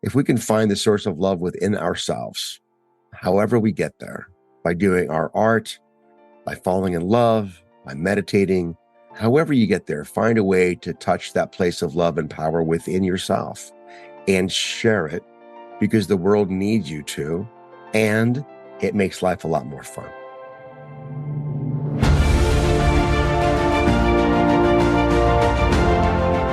If we can find the source of love within ourselves, however we get there, by doing our art, by falling in love, by meditating, however you get there, find a way to touch that place of love and power within yourself and share it, because the world needs you to, and it makes life a lot more fun.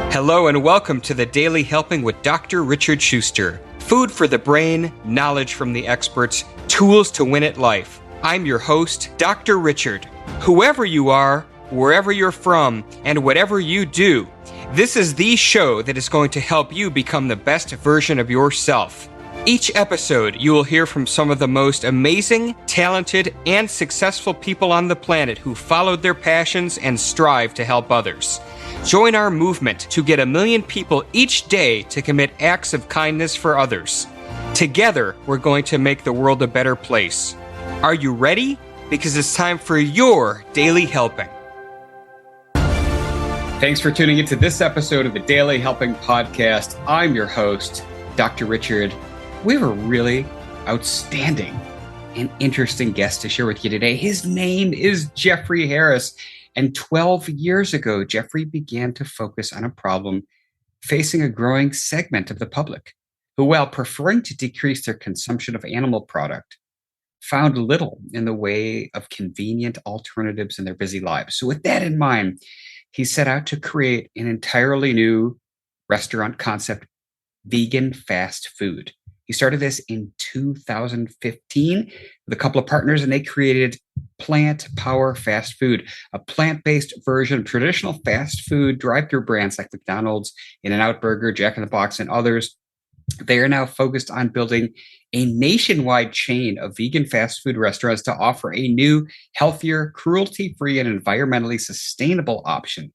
Hello and welcome to the Daily Helping with Dr. Richard Schuster. Food for the brain, knowledge from the experts, tools to win at life. I'm your host, Dr. Richard. Whoever you are, wherever you're from, and whatever you do, this is the show that is going to help you become the best version of yourself. Each episode, you will hear from some of the most amazing, talented, and successful people on the planet who followed their passions and strive to help others. Join our movement to get 1 million people each day to commit acts of kindness for others. Together, we're going to make the world a better place. Are you ready? Because it's time for your Daily Helping. Thanks for tuning into this episode of the Daily Helping Podcast. I'm your host, Dr. Richard. We have a really outstanding and interesting guest to share with you today. His name is Jeffrey Harris. And 12 years ago, Jeffrey began to focus on a problem facing a growing segment of the public, who, while preferring to decrease their consumption of animal product, found little in the way of convenient alternatives in their busy lives. So with that in mind, he set out to create an entirely new restaurant concept, vegan fast food. He started this in 2015 with a couple of partners, and they created Plant Power Fast Food, a plant-based version of traditional fast food drive-through brands like McDonald's, In-N-Out Burger, Jack in the Box, and others. They are now focused on building a nationwide chain of vegan fast food restaurants to offer a new, healthier, cruelty-free, and environmentally sustainable option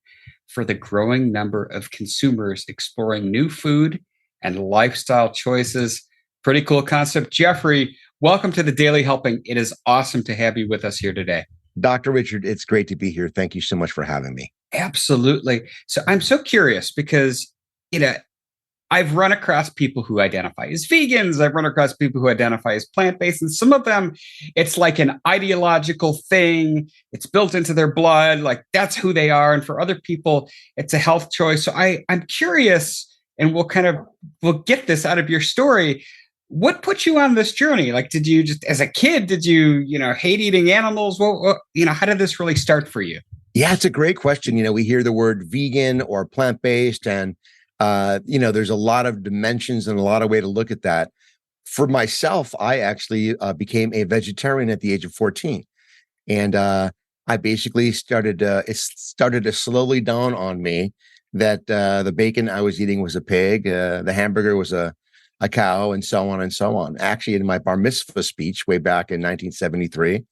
for the growing number of consumers exploring new food and lifestyle choices. Pretty cool concept. Jeffrey, welcome to the Daily Helping. It is awesome to have you with us here today. Dr. Richard, it's great to be here. Thank you so much for having me. Absolutely. So I'm so curious because, I've run across people who identify as vegans. I've run across people who identify as plant-based. And some of them, it's like an ideological thing. It's built into their blood. Like that's who they are. And for other people, it's a health choice. So I'm curious, and we'll get this out of your story. What put you on this journey? Like, did you just, as a kid, hate eating animals? How did this really start for you? Yeah, it's a great question. We hear the word vegan or plant-based, and, there's a lot of dimensions and a lot of way to look at that. For myself, I actually became a vegetarian at the age of 14. And I basically it started to slowly dawn on me that the bacon I was eating was a pig, the hamburger was a cow, and so on and so on. Actually, in my bar mitzvah speech way back in 1973,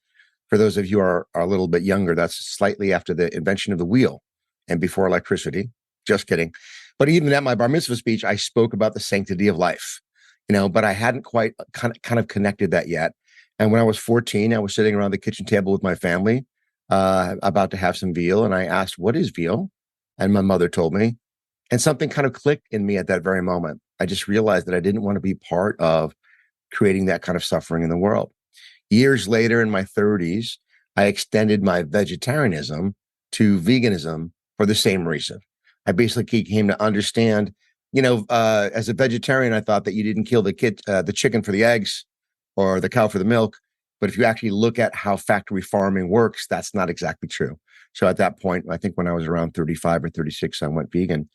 for those of you who are a little bit younger, that's slightly after the invention of the wheel and before electricity. Just kidding. But even at my bar mitzvah speech, I spoke about the sanctity of life, but I hadn't quite kind of connected that yet. And when I was 14, I was sitting around the kitchen table with my family, about to have some veal. And I asked, "What is veal?" And my mother told me, and something kind of clicked in me at that very moment. I just realized that I didn't want to be part of creating that kind of suffering in the world. Years later, in my 30s, I extended my vegetarianism to veganism for the same reason. I basically came to understand, as a vegetarian, I thought that you didn't kill the chicken for the eggs or the cow for the milk. But if you actually look at how factory farming works, that's not exactly true. So at that point, I think when I was around 35 or 36, I went vegan.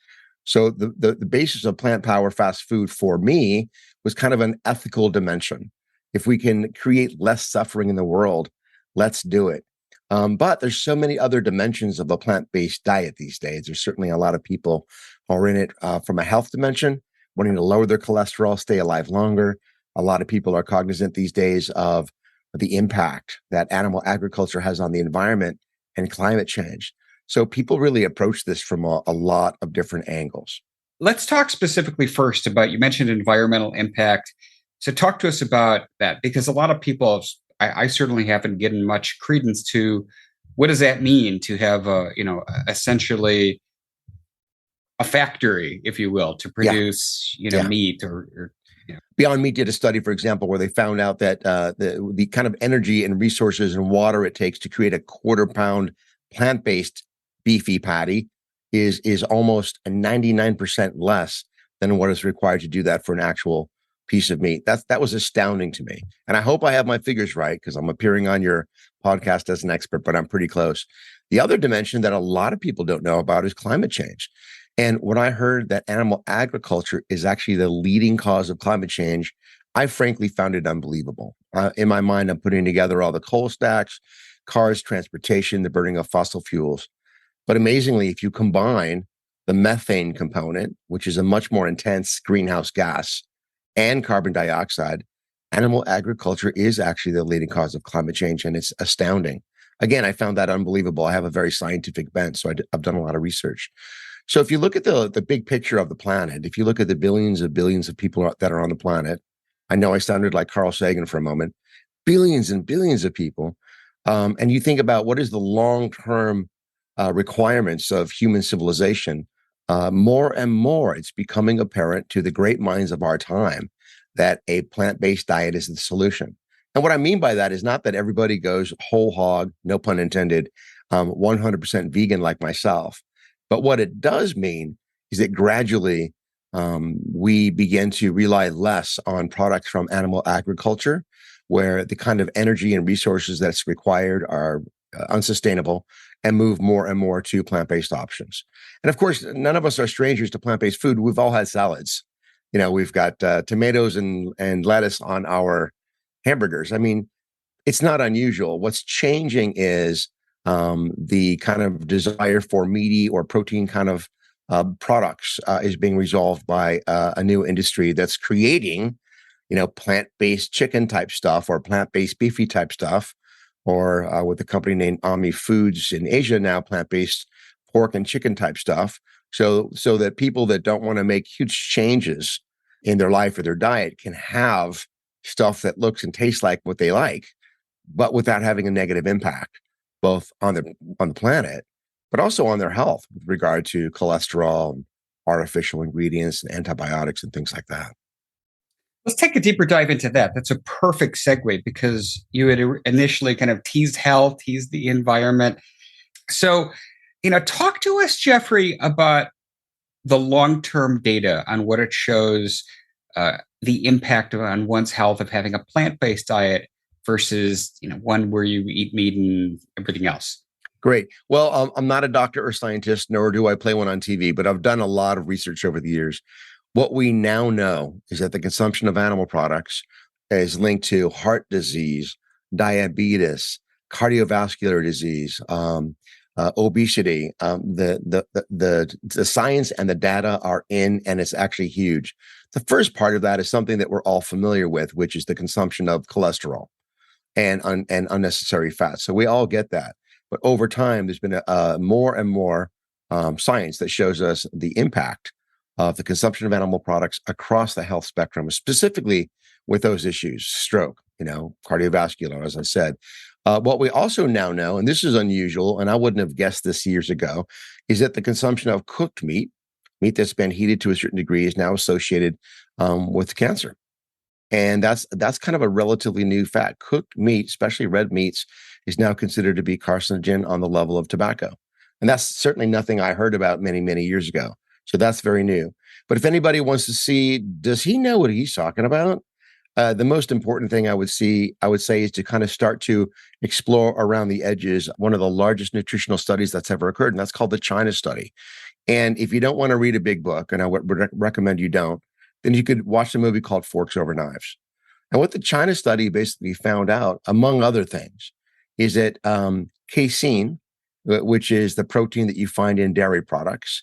So the basis of plant power fast food for me was kind of an ethical dimension. If we can create less suffering in the world, let's do it. But there's so many other dimensions of a plant-based diet these days. There's certainly a lot of people who are in it from a health dimension, wanting to lower their cholesterol, stay alive longer. A lot of people are cognizant these days of the impact that animal agriculture has on the environment and climate change. So people really approach this from a lot of different angles. Let's talk specifically first about, you mentioned environmental impact. So talk to us about that, because a lot of people, I certainly haven't given much credence to what does that mean to have essentially a factory, if you will, to produce, meat or Beyond Meat did a study, for example, where they found out that the kind of energy and resources and water it takes to create a quarter-pound plant-based beefy patty is almost 99% less than what is required to do that for an actual piece of meat. That was astounding to me. And I hope I have my figures right because I'm appearing on your podcast as an expert, but I'm pretty close. The other dimension that a lot of people don't know about is climate change. And when I heard that animal agriculture is actually the leading cause of climate change, I frankly found it unbelievable. In my mind, I'm putting together all the coal stacks, cars, transportation, the burning of fossil fuels. But amazingly, if you combine the methane component, which is a much more intense greenhouse gas, and carbon dioxide, animal agriculture is actually the leading cause of climate change, and it's astounding. Again, I found that unbelievable. I have a very scientific bent, so I've done a lot of research. So if you look at the big picture of the planet, if you look at the billions of people that are on the planet, I know I sounded like Carl Sagan for a moment, billions and billions of people, and you think about what is the long-term requirements of human civilization, more and more it's becoming apparent to the great minds of our time that a plant-based diet is the solution. And what I mean by that is not that everybody goes whole hog, no pun intended, 100% vegan like myself. But what it does mean is that gradually we begin to rely less on products from animal agriculture, where the kind of energy and resources that's required are unsustainable, and move more and more to plant-based options. And of course, none of us are strangers to plant-based food. We've all had salads. You know, we've got tomatoes and lettuce on our hamburgers. I mean, it's not unusual. What's changing is the kind of desire for meaty or protein kind of products is being resolved by a new industry that's creating, plant-based chicken type stuff or plant-based beefy type stuff, or with a company named Omni Foods in Asia now, plant-based pork and chicken type stuff. So that people that don't want to make huge changes in their life or their diet can have stuff that looks and tastes like what they like, but without having a negative impact, both on the planet, but also on their health with regard to cholesterol, and artificial ingredients, and antibiotics and things like that. Let's take a deeper dive into that. That's a perfect segue because you had initially kind of teased health, teased the environment. So, talk to us, Jeffrey, about the long-term data on what it shows, the impact on one's health of having a plant-based diet versus, one where you eat meat and everything else. Great. Well, I'm not a doctor or scientist, nor do I play one on TV, but I've done a lot of research over the years. What we now know is that the consumption of animal products is linked to heart disease, diabetes, cardiovascular disease, obesity. The science and the data are in, and it's actually huge. The first part of that is something that we're all familiar with, which is the consumption of cholesterol and unnecessary fat. So we all get that. But over time, there's been more and more science that shows us the impact of the consumption of animal products across the health spectrum, specifically with those issues, stroke, cardiovascular, as I said. What we also now know, and this is unusual, and I wouldn't have guessed this years ago, is that the consumption of cooked meat that's been heated to a certain degree, is now associated with cancer. And that's kind of a relatively new fact. Cooked meat, especially red meats, is now considered to be carcinogen on the level of tobacco. And that's certainly nothing I heard about many, many years ago. So that's very new. But if anybody wants to see, does he know what he's talking about? The most important thing I would say is to kind of start to explore around the edges one of the largest nutritional studies that's ever occurred, and that's called the China study. And if you don't want to read a big book, and I would recommend you don't, then you could watch a movie called Forks Over Knives. And what the China study basically found out, among other things, is that casein, which is the protein that you find in dairy products,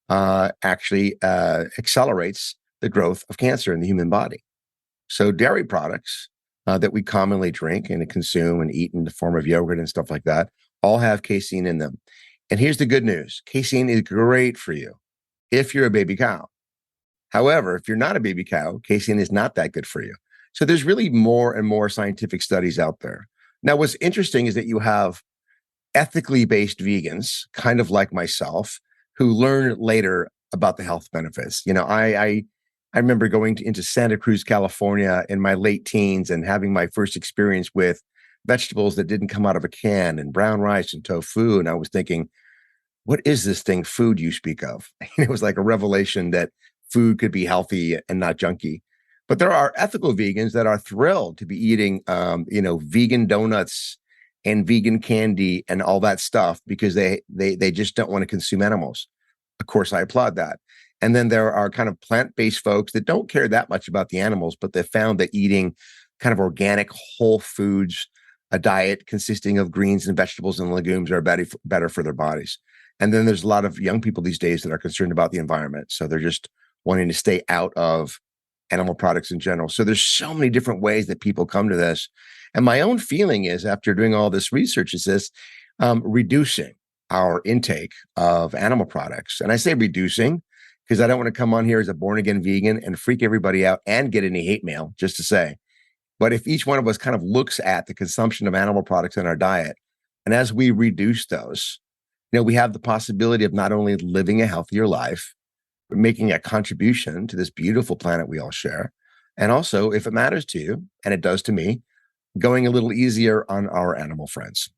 actually accelerates the growth of cancer in the human body. So dairy products that we commonly drink and consume and eat in the form of yogurt and stuff like that all have casein in them. And here's the good news. Casein is great for you if you're a baby cow. However, if you're not a baby cow, casein is not that good for you. So there's really more and more scientific studies out there. Now, what's interesting is that you have ethically based vegans, kind of like myself, who learn later about the health benefits. I I remember going into Santa Cruz, California in my late teens and having my first experience with vegetables that didn't come out of a can and brown rice and tofu. And I was thinking, what is this thing, food you speak of? It was like a revelation that food could be healthy and not junky. But there are ethical vegans that are thrilled to be eating, vegan donuts and vegan candy and all that stuff because they just don't want to consume animals. Of course, I applaud that. And then there are kind of plant-based folks that don't care that much about the animals, but they found that eating kind of organic whole foods, a diet consisting of greens and vegetables and legumes are better for their bodies. And then there's a lot of young people these days that are concerned about the environment. So they're just wanting to stay out of animal products in general. So there's so many different ways that people come to this. And my own feeling is after doing all this research is this, reducing our intake of animal products. And I say reducing because I don't want to come on here as a born again vegan and freak everybody out and get any hate mail, just to say. But if each one of us kind of looks at the consumption of animal products in our diet, and as we reduce those, we have the possibility of not only living a healthier life, but making a contribution to this beautiful planet we all share. And also, if it matters to you, and it does to me, going a little easier on our animal friends.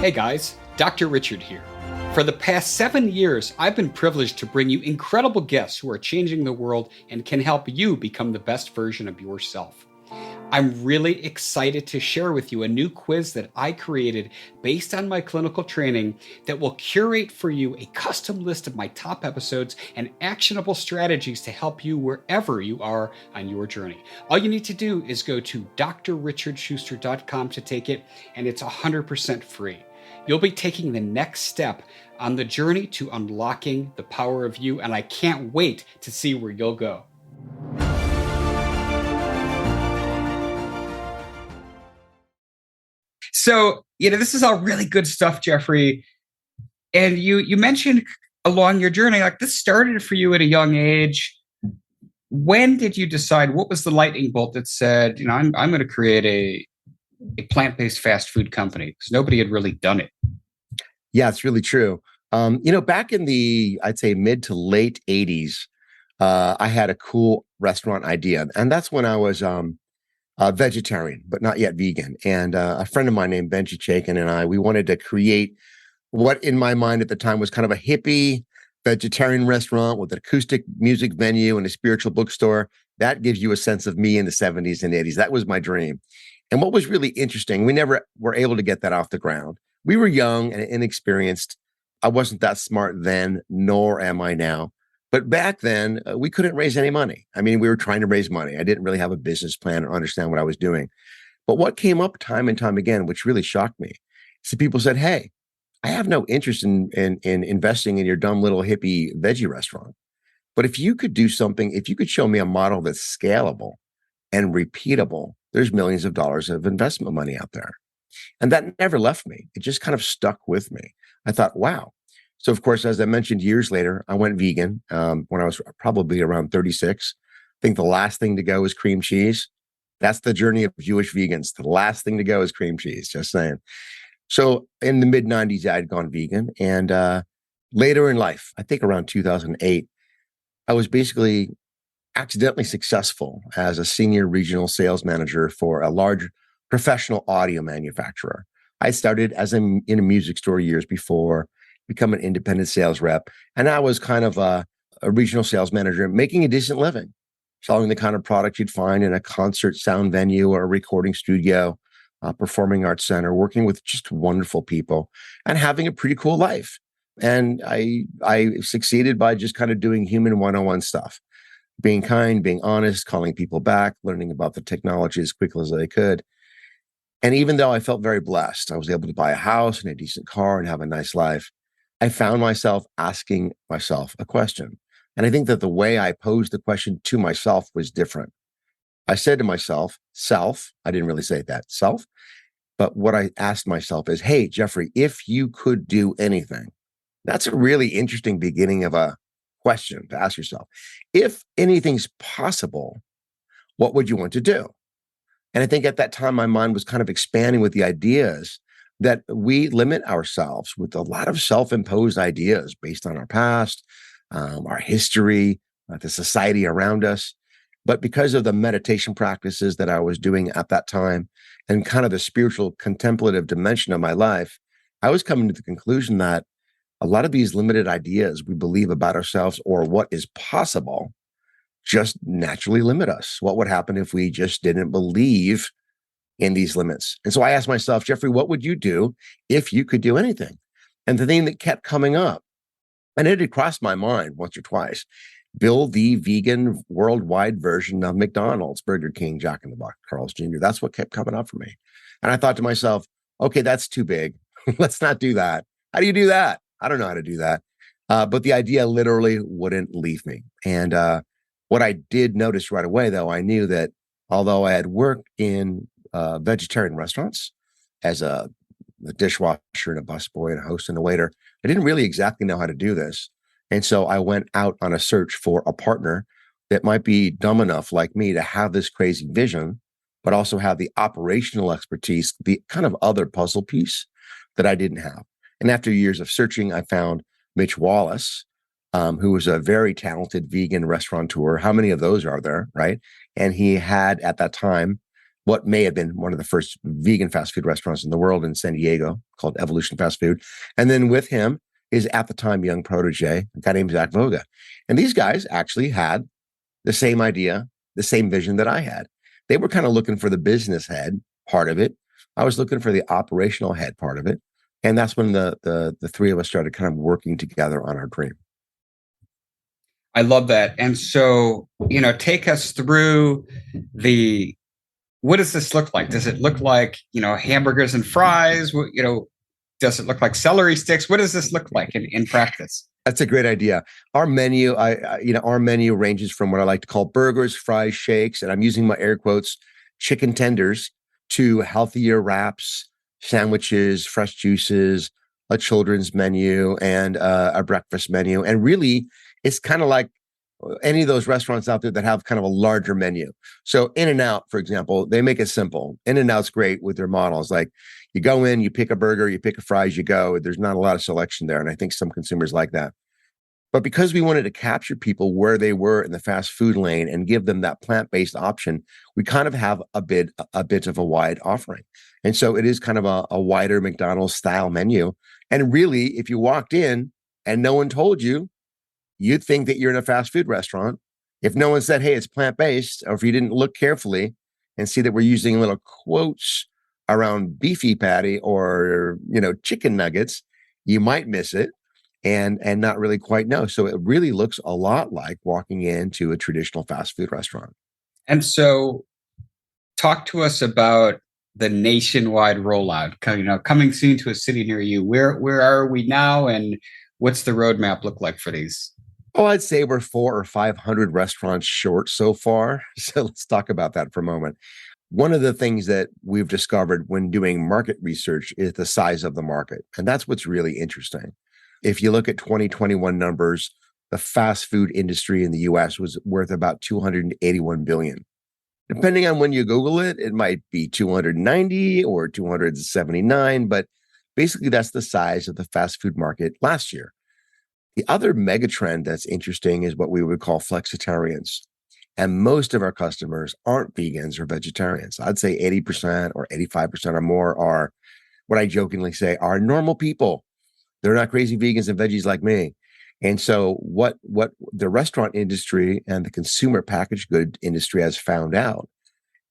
Hey guys, Dr. Richard here. For the past 7 years, I've been privileged to bring you incredible guests who are changing the world and can help you become the best version of yourself. I'm really excited to share with you a new quiz that I created based on my clinical training that will curate for you a custom list of my top episodes and actionable strategies to help you wherever you are on your journey. All you need to do is go to drrichardschuster.com to take it, and it's 100% free. You'll be taking the next step on the journey to unlocking the power of you, and I can't wait to see where you'll go. So, this is all really good stuff, Jeffrey. And you mentioned along your journey, like this started for you at a young age. When did you decide, what was the lightning bolt that said, I'm going to create a plant-based fast food company? Because nobody had really done it. Yeah, it's really true. Back in the, I'd say mid to late 80s, I had a cool restaurant idea. And that's when I was vegetarian, but not yet vegan. And a friend of mine named Benji Chaikin and we wanted to create what in my mind at the time was kind of a hippie vegetarian restaurant with an acoustic music venue and a spiritual bookstore. That gives you a sense of me in the 70s and 80s. That was my dream. And what was really interesting, we never were able to get that off the ground. We were young and inexperienced. I wasn't that smart then, nor am I now. But back then, we couldn't raise any money. I mean, we were trying to raise money. I didn't really have a business plan or understand what I was doing. But what came up time and time again, which really shocked me, is that people said, hey, I have no interest in investing in your dumb little hippie veggie restaurant. But if you could do something, if you could show me a model that's scalable and repeatable, there's millions of dollars of investment money out there. And that never left me. It just kind of stuck with me. I thought, wow. So, of course, as I mentioned years later, I went vegan when I was probably around 36. I think the last thing to go is cream cheese. That's the journey of Jewish vegans. The last thing to go is cream cheese, just saying. So in the mid 90s, I had gone vegan. And later in life, I think around 2008, I was basically accidentally successful as a senior regional sales manager for a large professional audio manufacturer. I started in a music store years before, become an independent sales rep. And I was kind of a regional sales manager making a decent living, selling the kind of product you'd find in a concert sound venue or a recording studio, performing arts center, working with just wonderful people and having a pretty cool life. And I succeeded by just kind of doing human one-on-one stuff, being kind, being honest, calling people back, learning about the technology as quickly as I could. And even though I felt very blessed, I was able to buy a house and a decent car and have a nice life, I found myself asking myself a question. And I think that the way I posed the question to myself was different. I said to myself, self, I didn't really say that, self, but what I asked myself is, hey, Jeffrey, if you could do anything, that's a really interesting beginning of a question to ask yourself. If anything's possible, what would you want to do? And I think at that time, my mind was kind of expanding with the ideas that we limit ourselves with a lot of self-imposed ideas based on our past, our history, the society around us. But because of the meditation practices that I was doing at that time and kind of the spiritual contemplative dimension of my life, I was coming to the conclusion that a lot of these limited ideas we believe about ourselves or what is possible just naturally limit us. What would happen if we just didn't believe in these limits? And so I asked myself, Jeffrey, what would you do if you could do anything? And the thing that kept coming up, and it had crossed my mind once or twice, build the vegan worldwide version of McDonald's, Burger King, Jack in the Box, Carl's Jr. That's what kept coming up for me. And I thought to myself, okay, that's too big. Let's not do that. How do you do that? I don't know how to do that. But the idea literally wouldn't leave me. And what I did notice right away, though, I knew that although I had worked in vegetarian restaurants as a dishwasher and a busboy and a host and a waiter, I didn't really exactly know how to do this. And so I went out on a search for a partner that might be dumb enough like me to have this crazy vision, but also have the operational expertise, the kind of other puzzle piece that I didn't have. And after years of searching, I found Mitch Wallace, who was a very talented vegan restaurateur. How many of those are there, right? And he had at that time what may have been one of the first vegan fast food restaurants in the world in San Diego called Evolution Fast Food. And then with him, his at the time young protege, a guy named Zach Voga. And these guys actually had the same idea, the same vision that I had. They were kind of looking for the business head part of it. I was looking for the operational head part of it. And that's when the three of us started kind of working together on our dream. I love that. And so, take us through what does this look like? Does it look like, hamburgers and fries? Does it look like celery sticks? What does this look like in practice? That's a great idea. Our menu, our menu ranges from what I like to call burgers, fries, shakes, and I'm using my air quotes, chicken tenders, to healthier wraps, sandwiches, fresh juices, a children's menu, and a breakfast menu. And really, it's kind of like any of those restaurants out there that have kind of a larger menu. So In-N-Out, for example, they make it simple. In-N-Out's great with their models. Like you go in, you pick a burger, you pick a fries, you go. There's not a lot of selection there. And I think some consumers like that. But because we wanted to capture people where they were in the fast food lane and give them that plant-based option, we kind of have a bit of a wide offering. And so it is kind of a wider McDonald's style menu. And really, if you walked in and no one told you, you'd think that you're in a fast food restaurant. If no one said, hey, it's plant-based, or if you didn't look carefully and see that we're using little quotes around beefy patty or, chicken nuggets, you might miss it and not really quite know. So it really looks a lot like walking into a traditional fast food restaurant. And so talk to us about the nationwide rollout, coming soon to a city near you. Where are we now, and what's the roadmap look like for these? Oh, I'd say we're 400 or 500 restaurants short so far. So let's talk about that for a moment. One of the things that we've discovered when doing market research is the size of the market. And that's what's really interesting. If you look at 2021 numbers, the fast food industry in the US was worth about 281 billion. Depending on when you Google it, it might be 290 or 279, but basically that's the size of the fast food market last year. The other mega trend that's interesting is what we would call flexitarians. And most of our customers aren't vegans or vegetarians. I'd say 80% or 85% or more are what I jokingly say are normal people. They're not crazy vegans and veggies like me. And so what the restaurant industry and the consumer packaged good industry has found out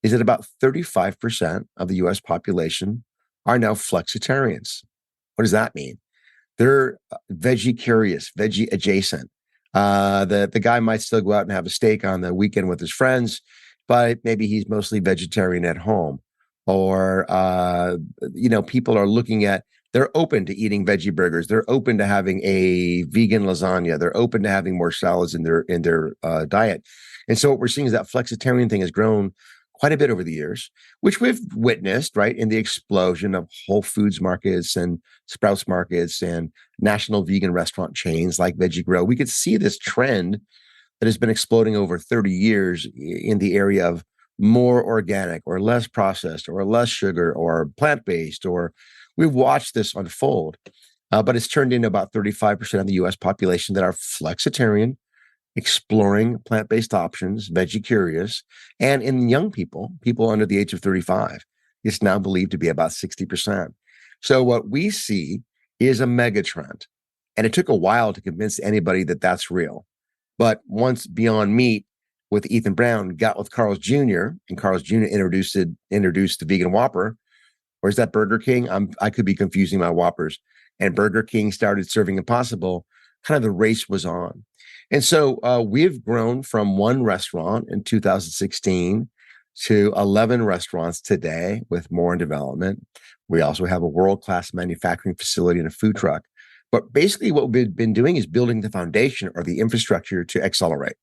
is that about 35% of the US population are now flexitarians. What does that mean? They're veggie curious, veggie adjacent. The guy might still go out and have a steak on the weekend with his friends, but maybe he's mostly vegetarian at home. Or, people are looking at, they're open to eating veggie burgers. They're open to having a vegan lasagna. They're open to having more salads in their diet. And so what we're seeing is that flexitarian thing has grown quite a bit over the years, which we've witnessed, right, in the explosion of Whole Foods markets and Sprouts markets and national vegan restaurant chains like Veggie Grill. We could see this trend that has been exploding over 30 years in the area of more organic or less processed or less sugar or plant-based, or we've watched this unfold, but it's turned into about 35% of the U.S. population that are flexitarian, exploring plant-based options, veggie curious, and in young people, people under the age of 35, it's now believed to be about 60%. So what we see is a mega trend, and it took a while to convince anybody that that's real. But once Beyond Meat with Ethan Brown got with Carl's Jr. and Carl's Jr. introduced the vegan Whopper, or is that Burger King? I could be confusing my Whoppers. And Burger King started serving Impossible. Kind of the race was on. And so we've grown from one restaurant in 2016 to 11 restaurants today, with more in development. We also have a world-class manufacturing facility and a food truck. But basically what we've been doing is building the foundation or the infrastructure to accelerate.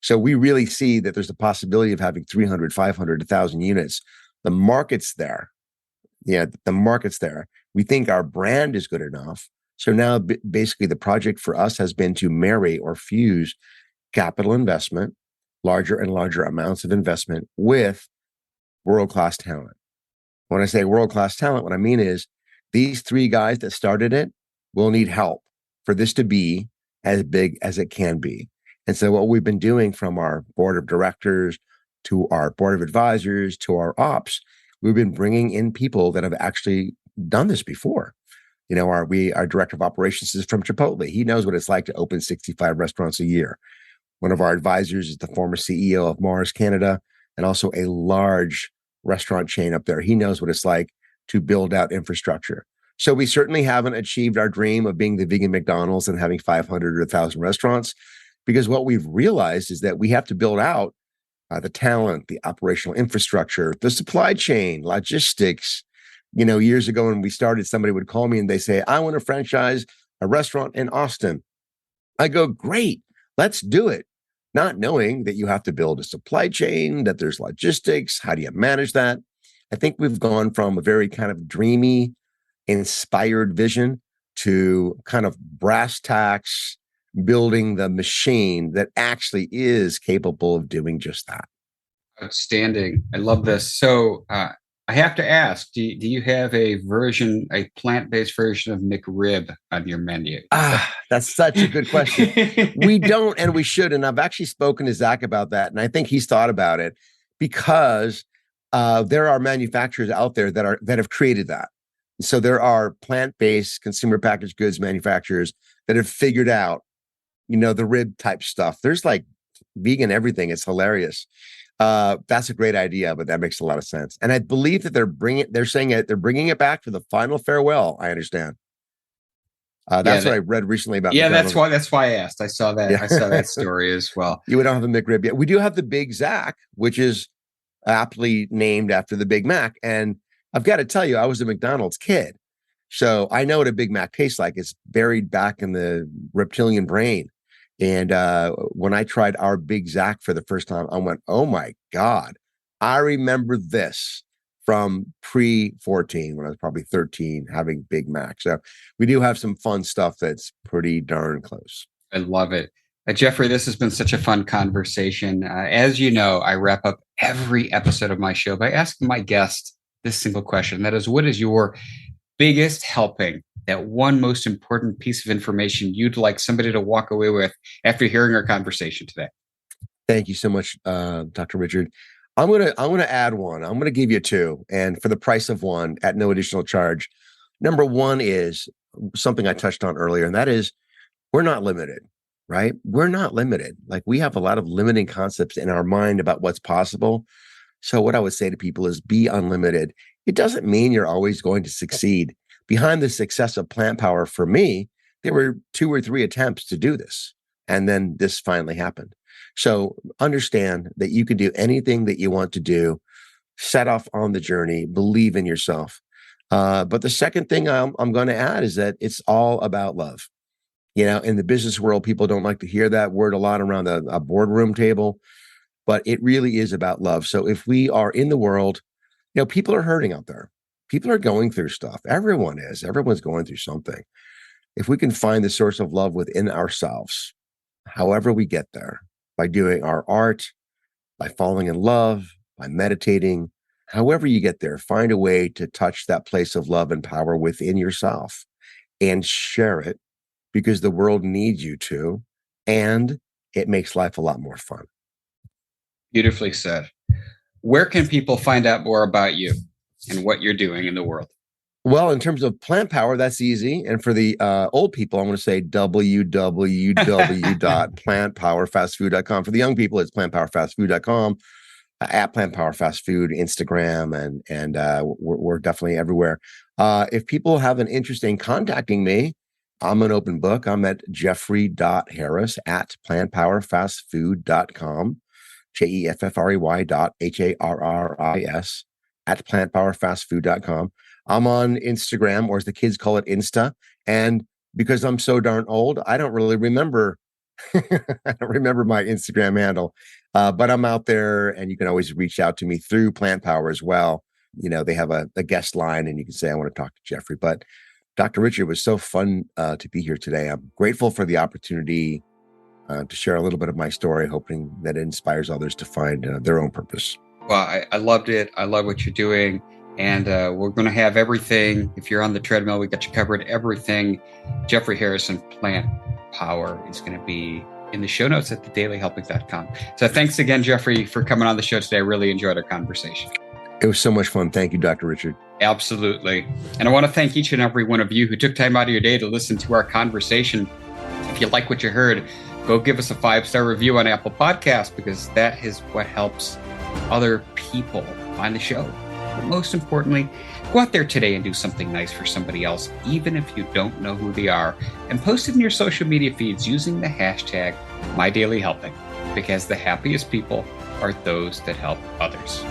So we really see that there's a possibility of having 300, 500, 1,000 units. The market's there. Yeah, the market's there. We think our brand is good enough. So now basically the project for us has been to marry or fuse capital investment, larger and larger amounts of investment, with world-class talent. When I say world-class talent, what I mean is these three guys that started it will need help for this to be as big as it can be. And so what we've been doing, from our board of directors to our board of advisors to our ops, we've been bringing in people that have actually done this before. You know, our director of operations is from Chipotle. He knows what it's like to open 65 restaurants a year. One of our advisors is the former CEO of Mars Canada, and also a large restaurant chain up there. He knows what it's like to build out infrastructure. So we certainly haven't achieved our dream of being the vegan McDonald's and having 500 or 1,000 restaurants, because what we've realized is that we have to build out the talent, the operational infrastructure, the supply chain, logistics. You know, years ago when we started, somebody would call me and they say, I want to franchise a restaurant in Austin. I go, great, let's do it. Not knowing that you have to build a supply chain, that there's logistics. How do you manage that? I think we've gone from a very kind of dreamy, inspired vision to kind of brass tacks, building the machine that actually is capable of doing just that. Outstanding. I love this. So I have to ask, do you have a plant-based version of McRib on your menu? That's such a good question. We don't, and we should. And I've actually spoken to Zach about that. And I think he's thought about it, because there are manufacturers out there that have created that. So there are plant-based consumer packaged goods manufacturers that have figured out, you know, the rib type stuff. There's like vegan everything. It's hilarious. That's a great idea, but that makes a lot of sense. And I believe that they're bringing it back for the final farewell. I understand. That's what I read recently about. Yeah, McDonald's. that's why I asked. I saw that. Yeah. I saw that story as well. We don't have a McRib yet. We do have the Big Zac, which is aptly named after the Big Mac. And I've got to tell you, I was a McDonald's kid, so I know what a Big Mac tastes like. It's buried back in the reptilian brain. And when I tried our Big Zac for the first time, I went, oh my God, I remember this from pre-14, when I was probably 13, having Big Mac. So we do have some fun stuff that's pretty darn close. I love it. Jeffrey, this has been such a fun conversation. As you know, I wrap up every episode of my show by asking my guest this single question. That is, what is your biggest helping, that one most important piece of information you'd like somebody to walk away with after hearing our conversation today? Thank you so much, Dr. Richard. I'm gonna add one. I'm gonna give you two, and for the price of one at no additional charge. Number one is something I touched on earlier, and that is, we're not limited, right? We're not limited. Like, we have a lot of limiting concepts in our mind about what's possible. So what I would say to people is, be unlimited. It doesn't mean you're always going to succeed. Behind the success of Plant Power, for me, there were 2 or 3 attempts to do this, and then this finally happened. So understand that you can do anything that you want to do. Set off on the journey, believe in yourself. But the second thing I'm going to add is that it's all about love. You know, in the business world, people don't like to hear that word a lot around a boardroom table, but it really is about love. So if we are in the world, you know, people are hurting out there. People are going through stuff. Everyone is. Everyone's going through something. If we can find the source of love within ourselves, however we get there, by doing our art, by falling in love, by meditating, however you get there, find a way to touch that place of love and power within yourself and share it, because the world needs you to, and it makes life a lot more fun. Beautifully said. Where can people find out more about you and what you're doing in the world? Well, in terms of plant power, that's easy. And for the old people, I'm going to say www.plantpowerfastfood.com. For the young people, it's plantpowerfastfood.com, at Plant Power Fast Food, Instagram, and we're definitely everywhere. If people have an interest in contacting me, I'm an open book. I'm at jeffrey.harris at plantpowerfastfood.com, jeffrey.harris at plantpowerfastfood.com. I'm on Instagram, or as the kids call it, Insta. And because I'm so darn old, I don't really remember. I don't remember my Instagram handle, but I'm out there, and you can always reach out to me through Plant Power as well. They have a guest line, and you can say, I want to talk to Jeffrey. But Dr. Richard, it was so fun to be here today. I'm grateful for the opportunity to share a little bit of my story, hoping that it inspires others to find their own purpose. Well, I loved it. I love what you're doing. And we're going to have everything. If you're on the treadmill, we got you covered. Everything Jeffrey Harrison Plant Power is going to be in the show notes at thedailyhelping.com. So thanks again, Jeffrey, for coming on the show today. I really enjoyed our conversation. It was so much fun. Thank you, Dr. Richard. Absolutely. And I want to thank each and every one of you who took time out of your day to listen to our conversation. If you like what you heard, go give us a 5-star review on Apple Podcasts, because that is what helps other people find the show. But most importantly, go out there today and do something nice for somebody else, even if you don't know who they are, and post it in your social media feeds using the hashtag MyDailyHelping, because the happiest people are those that help others.